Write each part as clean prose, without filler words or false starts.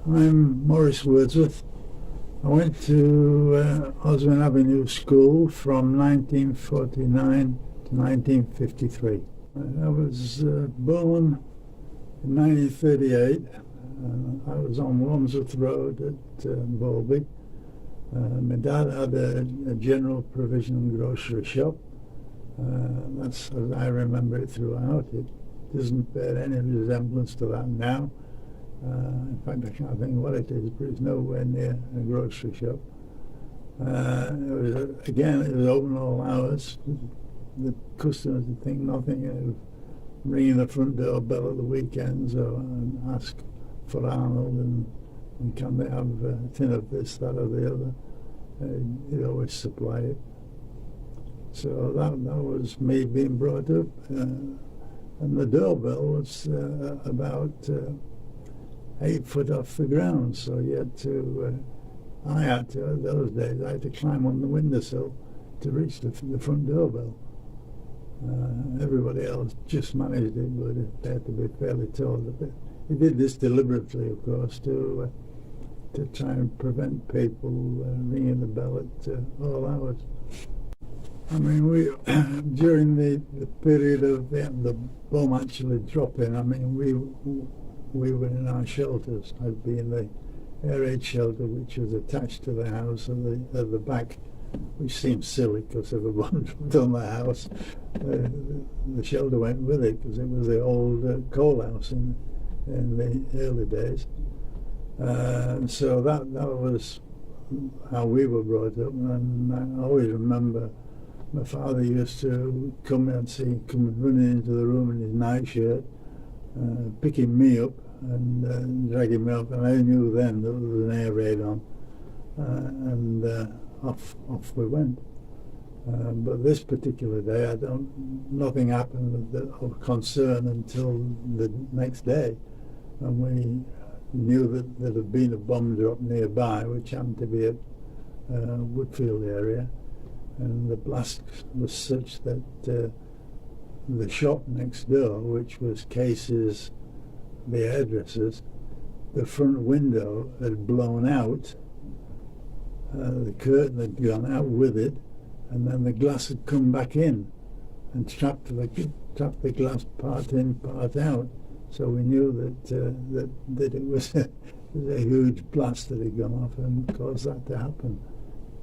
I'm Maurice Wordsworth. I went to Oswin Avenue School from 1949 to 1953. I was born in 1938. I was on Wordsworth Road at Balby. My dad had a general provision grocery shop. That's as I remember it throughout. It doesn't bear any resemblance to that now. In fact, I can't think what it is, but it's nowhere near a grocery shop. It was open all hours. The customers would think nothing of ringing the front door bell at the weekends or ask for Arnold and can they have a tin of this, that or the other. He'd always supply it. So that was me being brought up. And the doorbell was about 8 foot off the ground, so I had to climb on the windowsill to reach the front doorbell. Everybody else just managed it, but they had to be fairly tall. He did this deliberately, of course, to try and prevent people ringing the bell at all hours. I mean, we during the period of the bomb actually dropping, I mean, we were in our shelters. I'd be in the air raid shelter, which was attached to the house at the back, which seems silly because if a bomb dropped on the house, the shelter went with it because it was the old coal house in the early days. So that was how we were brought up, and I always remember my father used to come running into the room in his nightshirt, picking me up and dragging me up, and I knew then there was an air raid on, and off we went. But this particular day, nothing happened of concern until the next day, and we knew that there had been a bomb drop nearby, which happened to be at Woodfield area, and the blast was such that the shop next door, which was Case's, the hairdressers, the front window had blown out, the curtain had gone out with it, and then the glass had come back in and trapped the glass part in, part out. So we knew that it was a huge blast that had gone off and caused that to happen.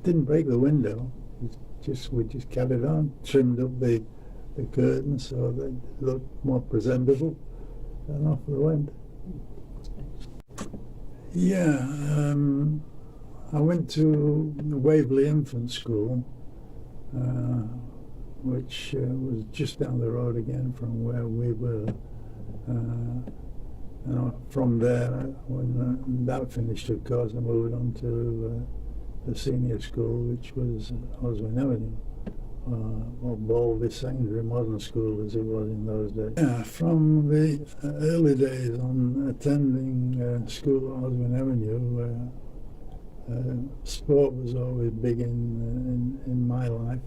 Didn't break the window. We just carried on, trimmed up the curtains so they looked more presentable, and off we went. Yeah, I went to Waverley Infant School, which was just down the road again from where we were. From there, when that finished, of course, I moved on to the senior school, which was Oswin Avenue, or Balby Secondary Modern School as it was in those days. Yeah, from the early days on attending school at Oswin Avenue, sport was always big in my life.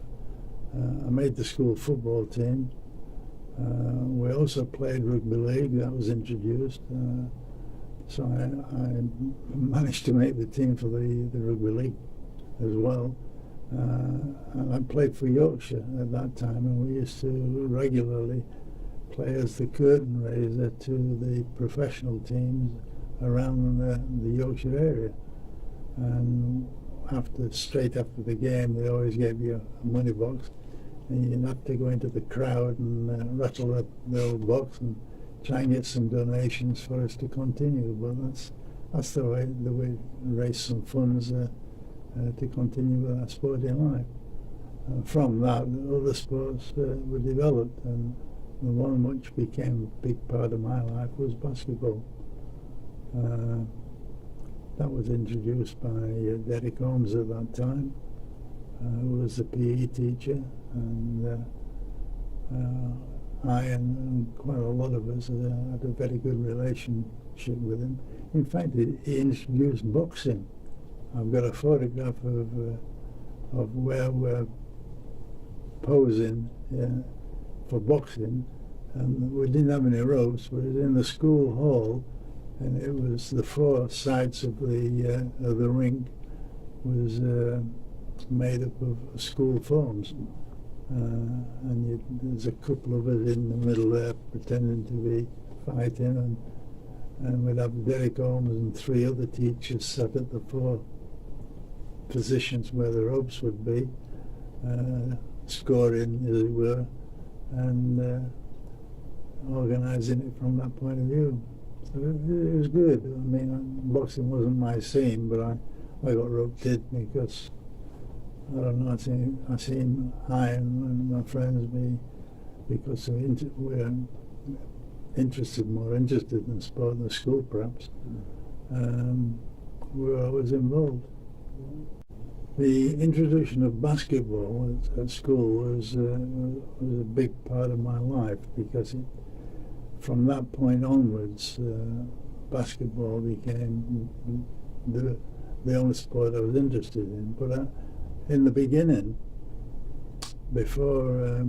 I made the school football team. We also played rugby league. That was introduced. So I managed to make the team for the rugby league as well. And I played for Yorkshire at that time, and we used to regularly play as the curtain raiser to the professional teams around the Yorkshire area. And straight after the game, they always gave you a money box, and you'd have to go into the crowd and rattle up the old box and try and get some donations for us to continue. But that's the way we raise some funds to continue with our sporting life. From that, other sports were developed, and the one which became a big part of my life was basketball. That was introduced by Derek Holmes at that time, who was the PE teacher, and I and quite a lot of us had a very good relationship with him. In fact, he introduced boxing. I've got a photograph of where we're posing for boxing, and we didn't have any ropes. We were in the school hall, and it was the four sides of the rink was made up of school forms, and there's a couple of us in the middle there pretending to be fighting, and we'd have Derek Holmes and three other teachers sat at the four positions where the ropes would be, scoring as it were, and organising it from that point of view. So it was good. I mean, boxing wasn't my scene, but I got roped in because, I don't know, I seen I and my friends because we're more interested in sport in the school perhaps, we're always involved. The introduction of basketball at school was a big part of my life, because from that point onwards, basketball became the only sport I was interested in. But in the beginning, before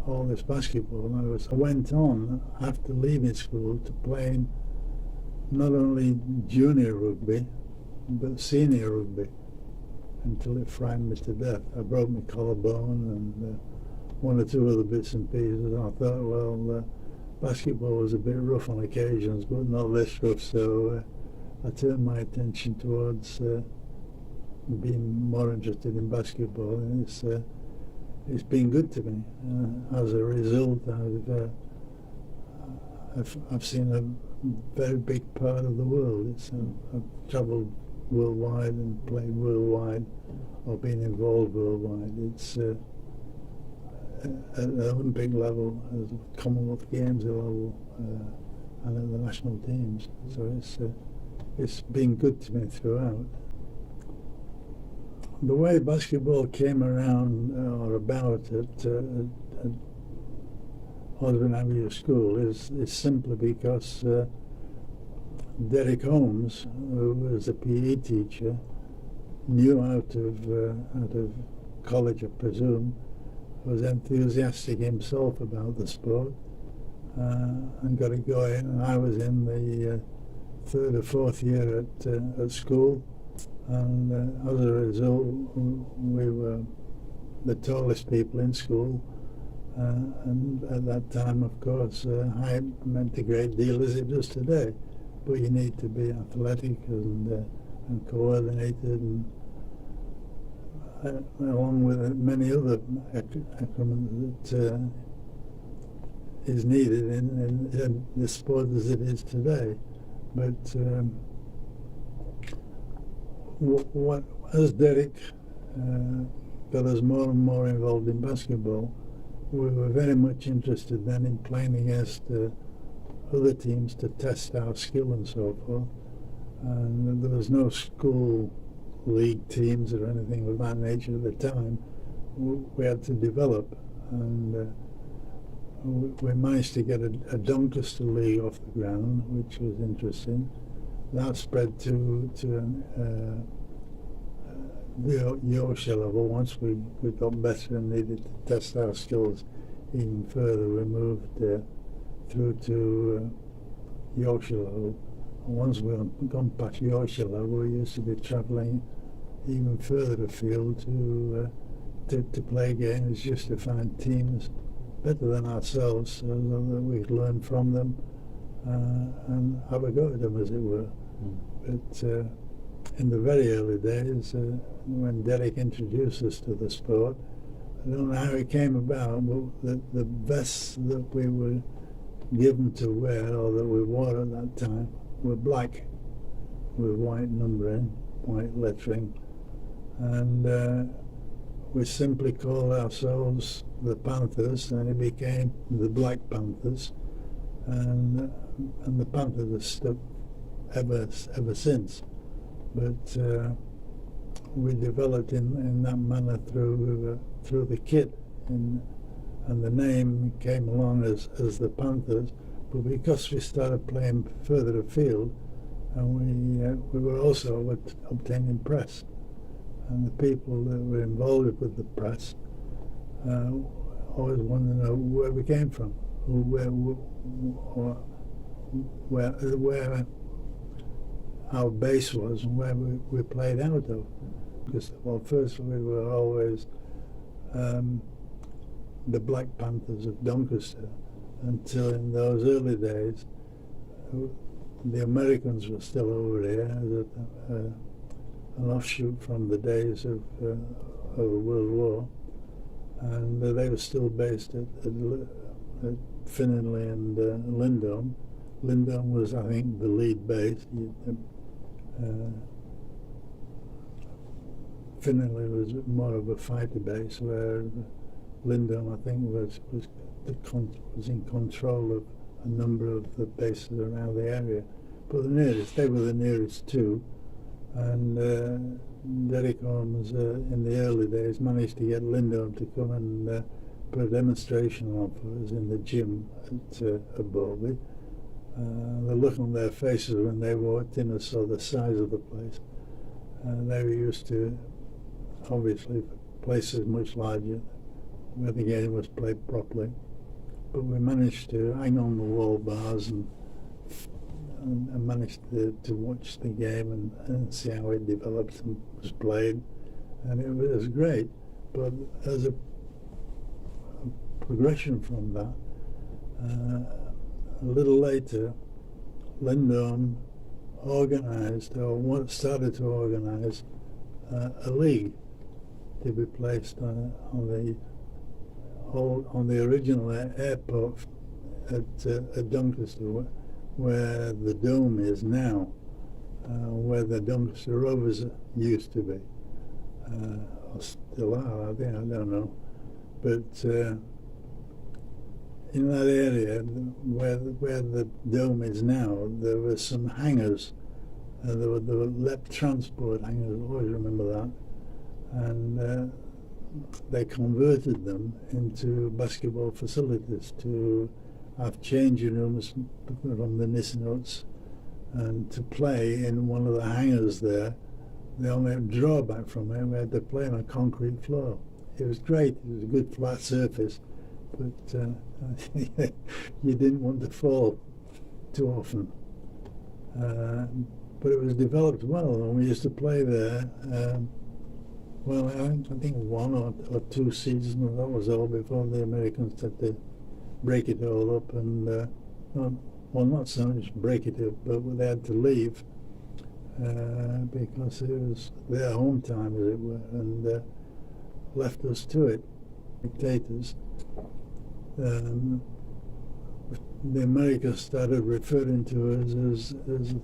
all this basketball, I went on after leaving school to playing not only junior rugby but senior rugby, until it frightened me to death. I broke my collarbone and one or two other bits and pieces. I thought, well, basketball was a bit rough on occasions, but not this rough, so I turned my attention towards being more interested in basketball, and it's been good to me. As a result, I've seen a very big part of the world. I've travelled worldwide and played worldwide, or been involved worldwide. It's at the Olympic level, at the Commonwealth Games level, and at the national teams. So it's been good to me throughout. The way basketball came around or about at Oswin Avenue School is simply because Derek Holmes, who was a PE teacher, knew out of college, I presume, was enthusiastic himself about the sport, and got it going. And I was in the third or fourth year at school, and as a result, we were the tallest people in school. And at that time, of course, height meant a great deal, as it does today. But you need to be athletic and coordinated, and along with many other accoutrements that is needed in the sport as it is today. But as Derek got us more and more involved in basketball, we were very much interested then in playing against other teams to test our skill and so forth. And there was no school league teams or anything of that nature at the time. We had to develop, and we managed to get a Doncaster League off the ground, which was interesting. That spread to the Yorkshire level. Once we got better and needed to test our skills even further, we moved through to Yorkshire level. And once we had gone past Yorkshire level, we used to be travelling even further afield to play games, just to find teams better than ourselves, so that we could learn from them and have a go at them, as it were. But in the very early days, when Derek introduced us to the sport, I don't know how it came about, but the vests that we were given to wear, or that we wore at that time, were black with white numbering, white lettering, and we simply called ourselves the Panthers, and it became the Black Panthers, and the Panthers have stuck ever since. But we developed in that manner through the kit, and the name came along as the Panthers. But because we started playing further afield, and we were also obtaining press, and the people that were involved with the press always wanted to know where we came from, where our base was and where we played out of. Because, well, first we were always the Black Panthers of Doncaster, until in those early days the Americans were still over here as an offshoot from the days of World War, and they were still based at Finningley and Lindholm. Lindholm was, I think, the lead base. Finningley was more of a fighter base, where Lindholm, I think, was in control of a number of the bases around the area. But they were the nearest two, and Derek Holmes, in the early days, managed to get Lindholm to come and put a demonstration on for us in the gym at Balby. The look on their faces when they walked in and saw the size of the place. They were used to, obviously, places much larger where the game was played properly. But we managed to hang on the wall bars and managed to watch the game and see how it developed and was played. And it was great. But as a progression from that, a little later, Lindholm started to organise a league to be placed on the original airport at Doncaster, where the dome is now, where the Doncaster Rovers used to be, or still are. I don't know, but in that area where the dome is now, there were some hangars. There were LEP transport hangars. I always remember that, and they converted them into basketball facilities to have changing rooms from the Nisnots, and to play in one of the hangars there. The only drawback from it, we had to play on a concrete floor. It was great. It was a good flat surface, but you didn't want to fall too often. But it was developed well, and we used to play there. Well, I think one or two seasons, that was all, before the Americans had to break it all up and, not so much break it up, but they had to leave because it was their home time, as it were, and left us to it, dictators. The Americans started referring to us as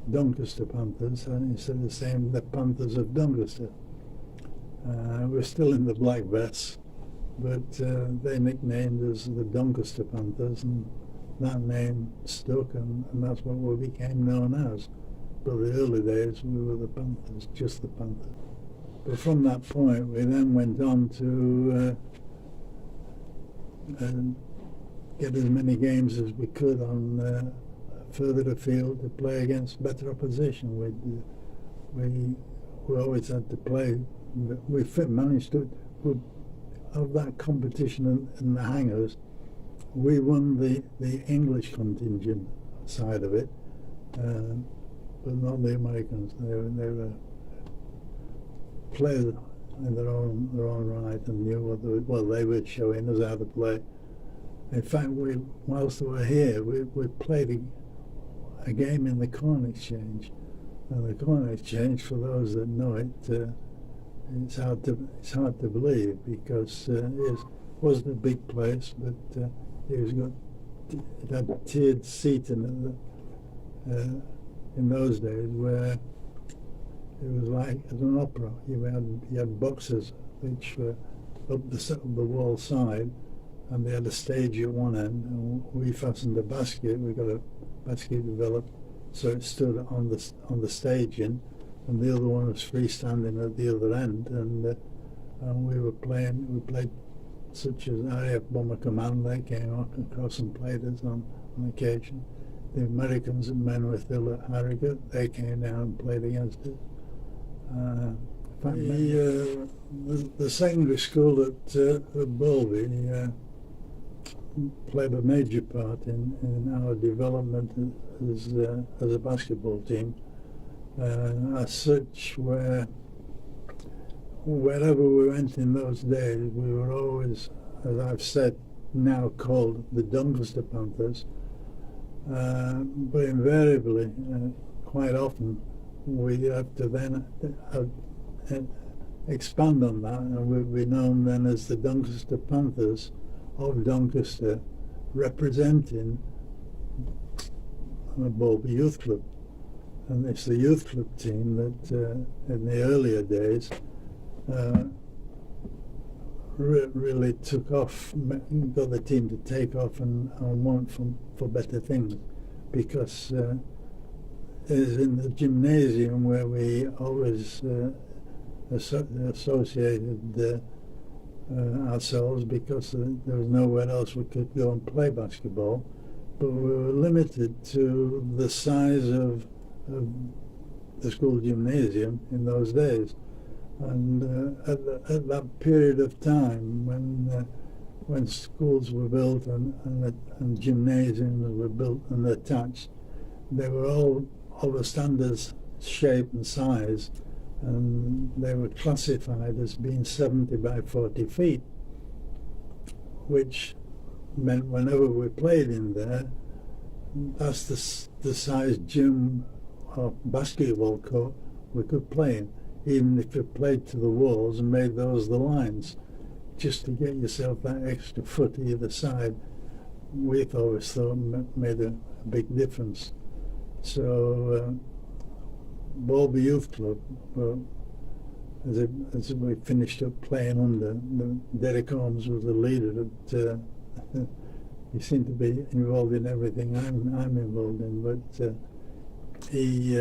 Doncaster Panthers, and instead of saying the Panthers of Doncaster. We're still in the black vests, but they nicknamed us the Doncaster Panthers, and that name stuck, and that's what we became known as. But the early days, we were the Panthers, just the Panthers. But from that point, we then went on to get as many games as we could on further afield to play against better opposition. We always had to play. We managed to, of that competition in the hangars, we won the English contingent side of it, but not the Americans. They were players in their own right and knew what they were showing us how to play. In fact, whilst we were here, we played a game in the Corn Exchange, and the Corn Exchange, for those that know it, it's hard to believe, because it wasn't a big place, but it had tiered seating in those days, where it was like at an opera. You had boxes which were up the wall side, and they had a stage at one end, and we fastened a basket. We got a basket developed so it stood on the staging, and the other one was freestanding at the other end, and we played such as RAF Bomber Command. They came across and played us on occasion. The Americans and men with Hill at Harrogate, they came down and played against us. The secondary school at Balby played a major part in our development as a basketball team. as such, wherever we went in those days, we were always, as I've said, now called the Doncaster Panthers, but invariably, quite often, we have to then expand on that, and we'd be known then as the Doncaster Panthers of Doncaster, representing the Balby Youth Club. And it's the youth club team that in the earlier days really took off, got the team to take off and want for better things, because it is in the gymnasium where we always associated ourselves, because there was nowhere else we could go and play basketball, but we were limited to the size of the school gymnasium in those days. And at that period of time when schools were built and gymnasiums were built and attached, they were all of a standard shape and size, and they were classified as being 70 by 40 feet, which meant whenever we played in there, that's the size gym or basketball court we could play in, even if you played to the walls and made those the lines, just to get yourself that extra foot either side. We always thought made a big difference. So Balby Youth Club, well, as we finished up playing under, Derek Holmes was the leader. That he seemed to be involved in everything I'm involved in, but he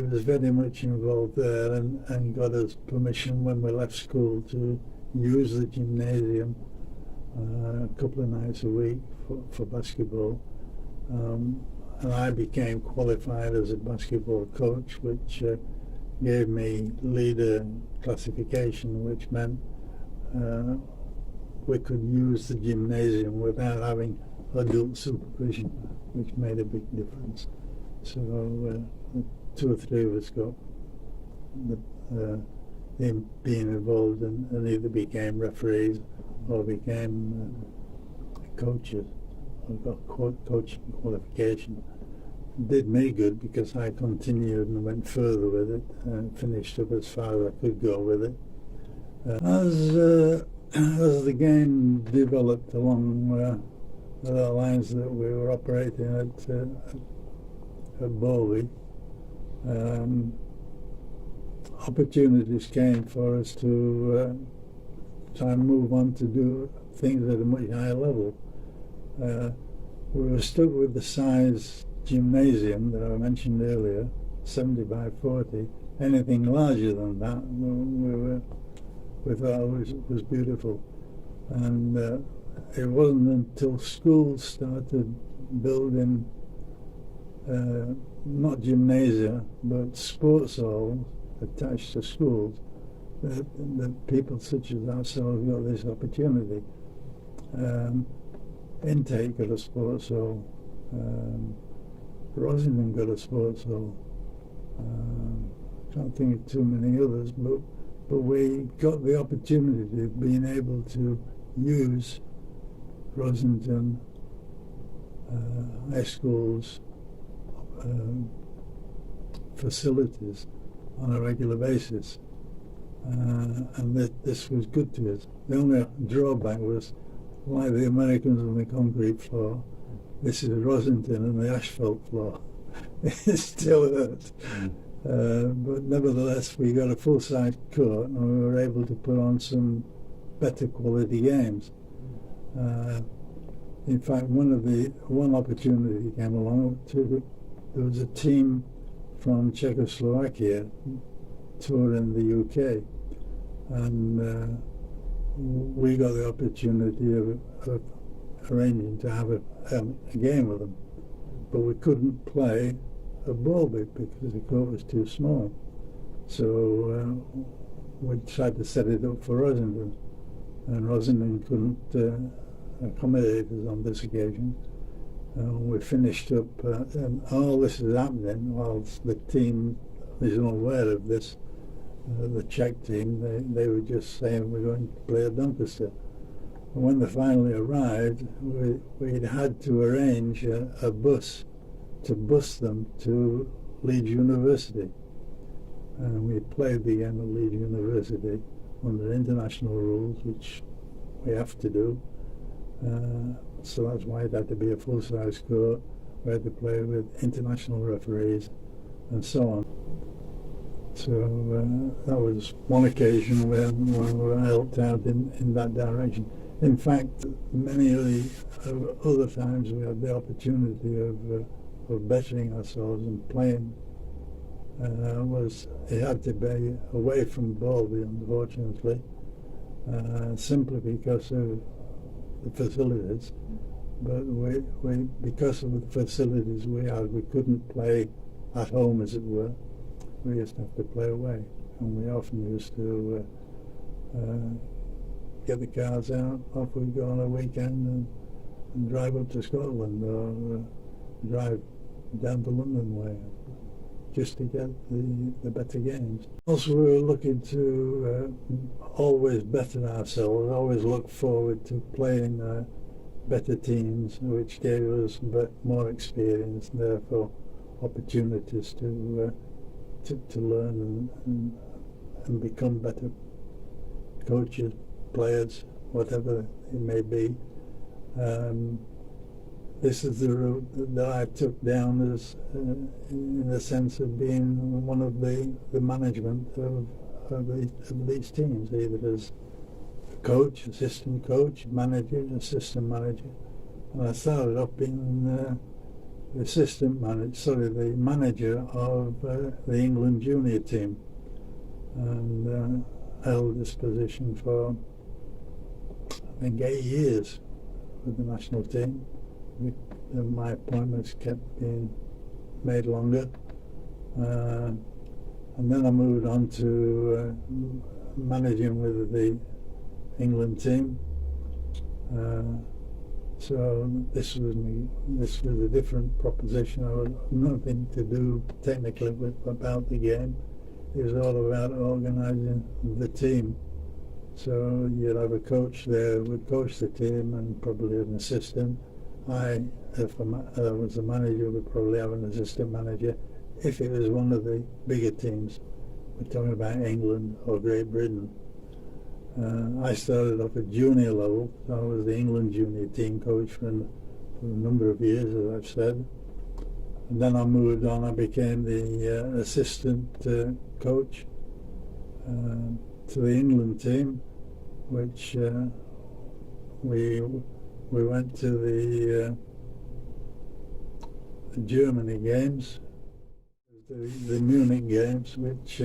was very much involved there, and got us permission when we left school to use the gymnasium a couple of nights a week for basketball. And I became qualified as a basketball coach, which gave me leader classification, which meant we could use the gymnasium without having adult supervision, which made a big difference. So 2 or 3 of us got being involved and either became referees or became coaches. I got coaching qualification. It did me good, because I continued and went further with it and finished up as far as I could go with it. As the game developed along the lines that we were operating at Balby, opportunities came for us to try and move on to do things at a much higher level. We were stuck with the size gymnasium that I mentioned earlier, 70 by 40. Anything larger than that, we thought was beautiful. And it wasn't until schools started building not gymnasia, but sports halls attached to schools, that people such as ourselves got this opportunity. Intake got a sports hall, Rosendon got a sports hall, can't think of too many others, but we got the opportunity of being able to use Rosendon high schools facilities on a regular basis, and this was good to us. The only drawback was, like the Americans on the concrete floor, this is Rosendon and the asphalt floor. It still hurt. But nevertheless, we got a full-size court, and we were able to put on some better quality games. In fact, one opportunity came along. There was a team from Czechoslovakia touring the UK, and we got the opportunity of arranging to have a game with them, but we couldn't play at Balby because the court was too small. So we tried to set it up for Rosendon, and Rosendon couldn't accommodate us on this occasion. We finished up, and all this is happening whilst the team is unaware of this. The Czech team, they were just saying we're going to play at Doncaster. And when they finally arrived, we'd had to arrange a bus to bus them to Leeds University. And we played the game at Leeds University under international rules, which we have to do. So that's why it had to be a full-size court. We had to play with international referees and so on. So that was one occasion when we were helped out in that direction. In fact, many of the other times we had the opportunity of bettering ourselves and playing. It had to be away from Balby, unfortunately, simply because of the facilities. But because of the facilities we had, we couldn't play at home, as it were. We used to have to play away, and we often used to get the cars out, off we go on a weekend and drive up to Scotland or drive down the London way just to get the better games. Also, we were looking to always better ourselves, always look forward to playing better teams, which gave us more experience and therefore opportunities to learn and become better coaches, players, whatever it may be. This is the route that I took down as in the sense of being one of the management of these teams, either as coach, assistant coach, manager, assistant manager. And I started off being the manager of the England junior team, and held this position for I think 8 years with the national team. My appointments kept being made longer, and then I moved on to managing with the England team. So this was a different proposition. I was nothing to do technically about the game. It was all about organising the team. So you'd have a coach there who would coach the team and probably an assistant. If I was the manager, would probably have an assistant manager. If it was one of the bigger teams, we're talking about England or Great Britain. I started off at junior level, so I was the England junior team coach for a number of years, as I've said. And then I moved on, I became the assistant coach to the England team, which we went to the Germany games, the Munich games, which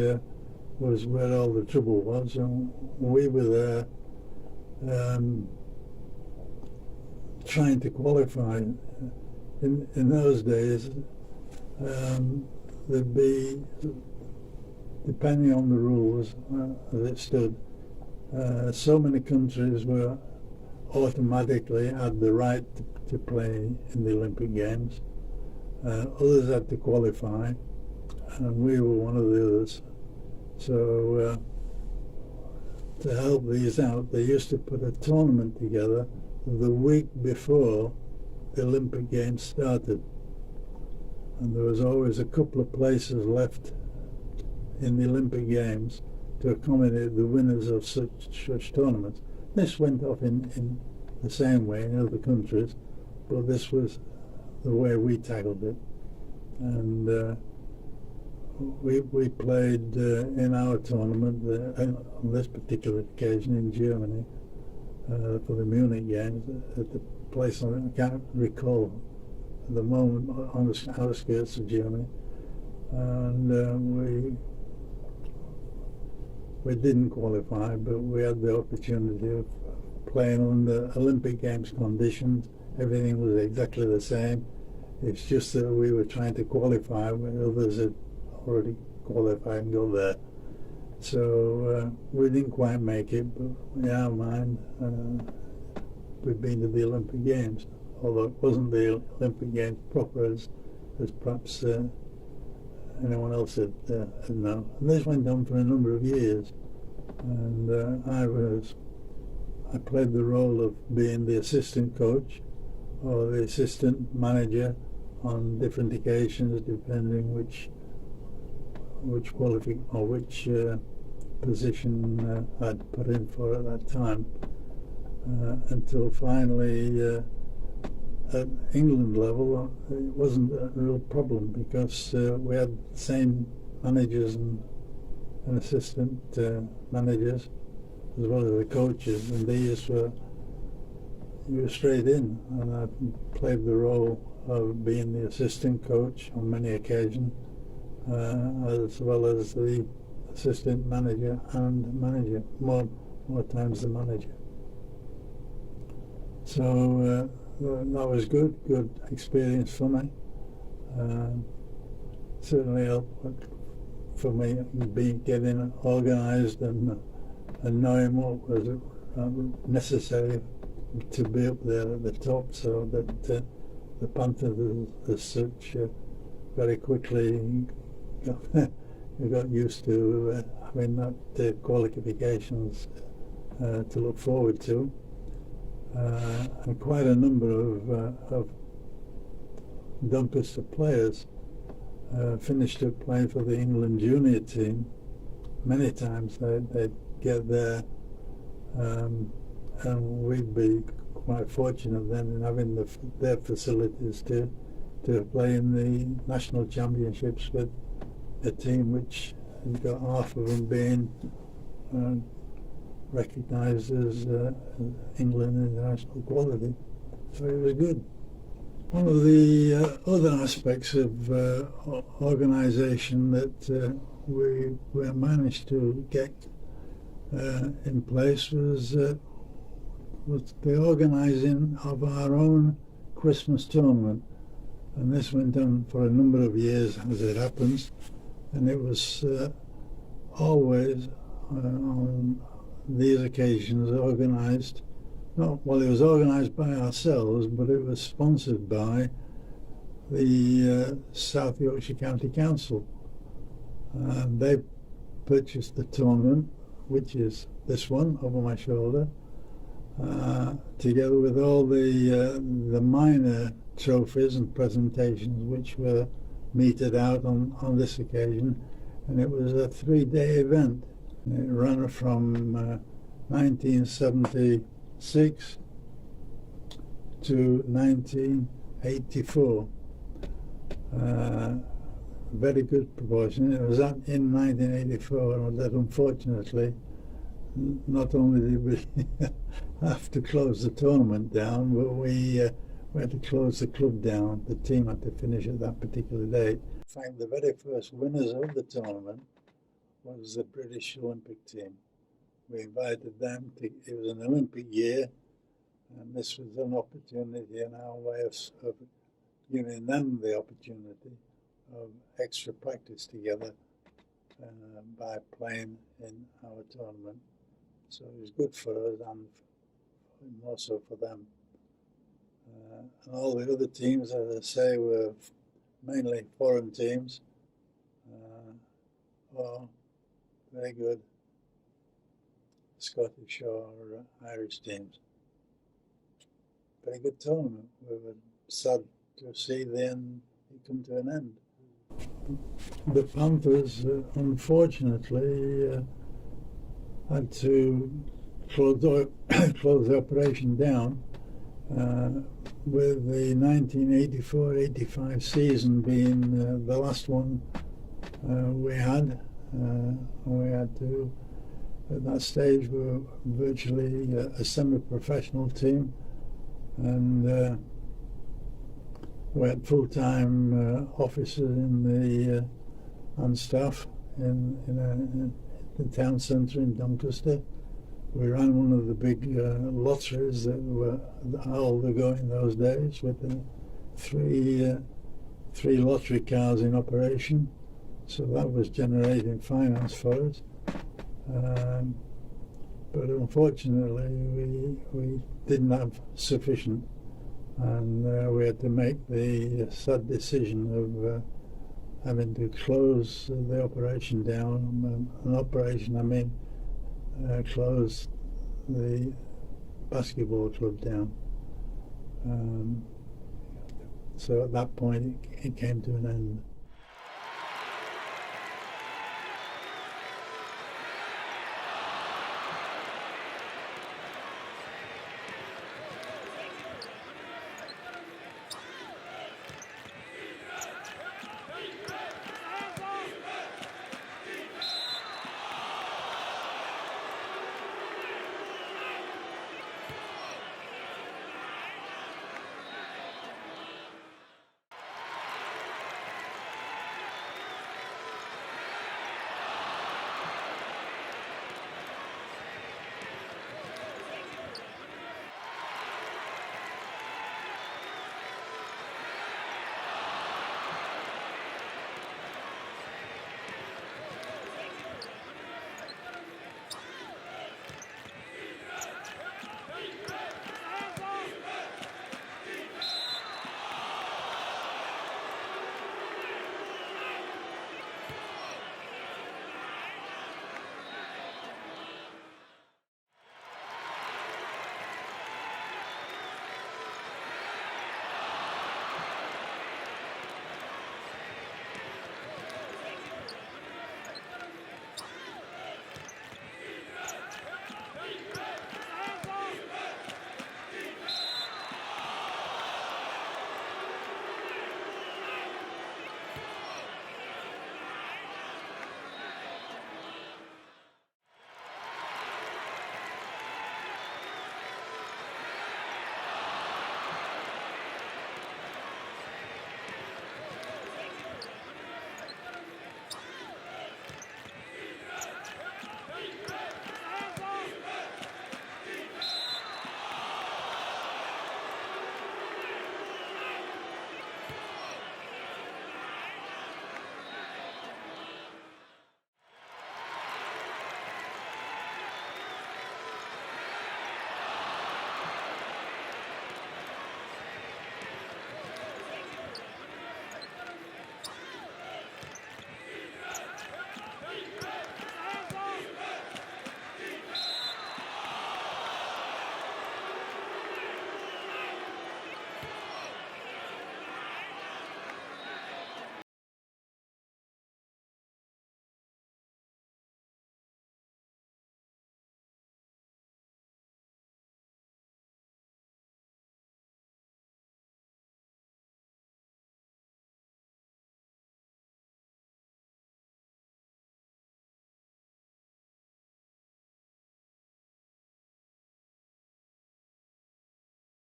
was where all the trouble was, and we were there trying to qualify. In those days, there'd be, depending on the rules as it stood, so many countries were automatically had the right to play in the Olympic Games. Others had to qualify, and we were one of the others. So to help these out, they used to put a tournament together the week before the Olympic Games started, and there was always a couple of places left in the Olympic Games to accommodate the winners of such tournaments. This went off in the same way in other countries, but this was the way we tackled it. And we played in our tournament on this particular occasion in Germany for the Munich Games at the place I can't recall at the moment, on the outskirts of Germany, and we didn't qualify, but we had the opportunity of playing under Olympic Games conditions. Everything was exactly the same. It's just that we were trying to qualify when others had already qualified and got there. So we didn't quite make it, but in our mind, we've been to the Olympic Games. although it wasn't the Olympic Games proper as perhaps anyone else had known. And this went on for a number of years, and I played the role of being the assistant coach or the assistant manager on different occasions, depending which position I'd put in for at that time, until finally at England level it wasn't a real problem, because we had the same managers and assistant managers as well as the coaches, and these were straight in, and I played the role of being the assistant coach on many occasions, as well as the assistant manager and manager, more times the manager. So that was good experience for me. Certainly helped for me getting organised and knowing what was necessary to be up there at the top, so that the Panthers as such very quickly got used to having that qualifications to look forward to, and quite a number of Doncaster players finished up playing for the England junior team. Many times they'd get there, and we'd be quite fortunate then in having their facilities to play in the national championships with a team which had got half of them being recognised as England international quality. So it was good. One of the other aspects of organisation that we managed to get in place was the organising of our own Christmas tournament, and this went on for a number of years as it happens, and it was always on these occasions organised. It was organised by ourselves, but it was sponsored by the South Yorkshire County Council. They purchased the tournament, which is this one over my shoulder, together with all the minor trophies and presentations which were meted out on this occasion, and it was a 3-day event. It ran from 1976 to 1984. Very good proportion. It was in 1984 that unfortunately not only did we have to close the tournament down, but we had to close the club down. The team had to finish at that particular date. In fact, the very first winners of the tournament was the British Olympic team. We invited them to, it was an Olympic year, and this was an opportunity in our way of giving them the opportunity of extra practice together by playing in our tournament. So it was good for us and more so for them. And all the other teams, as I say, were mainly foreign teams, or very good Scottish or Irish teams. Very good tournament. We were sad to see then it come to an end. The Panthers, unfortunately, had to close the operation down, with the 1984-85 season being the last one we had. We had to, at that stage, we were virtually a semi-professional team, and we had full-time officers and staff in the town centre in Doncaster. We ran one of the big lotteries that were all the go in those days, with three lottery cars in operation. So that was generating finance for us. But unfortunately, we didn't have sufficient and we had to make the sad decision of having to close the operation down. An operation, I mean, close the basketball club down. So at that point, it came to an end.